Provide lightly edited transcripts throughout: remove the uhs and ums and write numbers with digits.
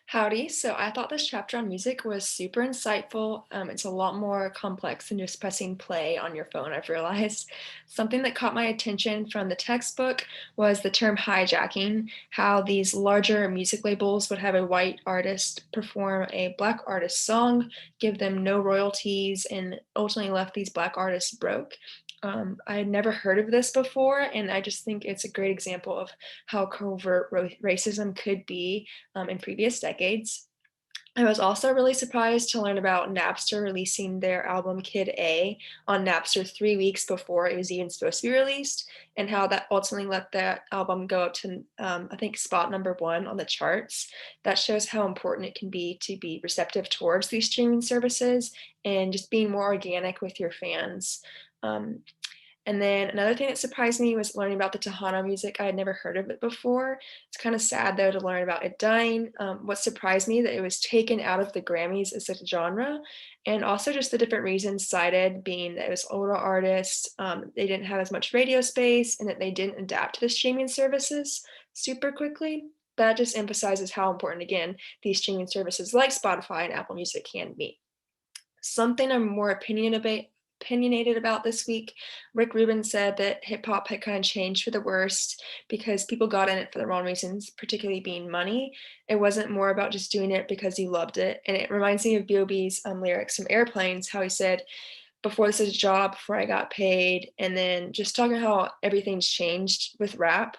Howdy. So I thought this chapter on music was super insightful. It's a lot more complex than just pressing play on your phone, I've realized. Something that caught my attention from the textbook was the term hijacking, how these larger music labels would have a white artist perform a black artist song, give them no royalties, and ultimately left these black artists broke. I had never heard of this before, and I just think it's a great example of how covert racism could be in previous decades. I was also really surprised to learn about Napster releasing their album Kid A on Napster 3 weeks before it was even supposed to be released, and how that ultimately let that album go up to, I think, spot number one on the charts. That shows how important it can be to be receptive towards these streaming services and just being more organic with your fans. Um, and then another thing that surprised me was learning about the Tejano music. I had never heard of it before. It's kind of sad though to learn about it dying. What surprised me that it was taken out of the Grammys as a genre, and also just the different reasons cited being that it was older artists, they didn't have as much radio space, and that they didn't adapt to the streaming services super quickly. That just emphasizes how important, again, these streaming services like Spotify and Apple Music can be. Something I'm more opinionated about this week, Rick Rubin said that hip hop had kind of changed for the worst because people got in it for the wrong reasons, particularly being money. It wasn't more about just doing it because you loved it. And it reminds me of B.O.B.'s lyrics from Airplanes, how he said, before this is a job, before I got paid, and then just talking how everything's changed with rap.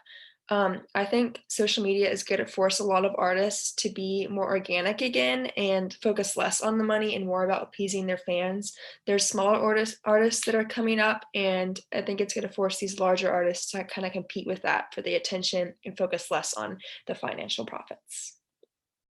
I think social media is going to force a lot of artists to be more organic again and focus less on the money and more about appeasing their fans. There's smaller artists that are coming up, and I think it's going to force these larger artists to kind of compete with that for the attention and focus less on the financial profits.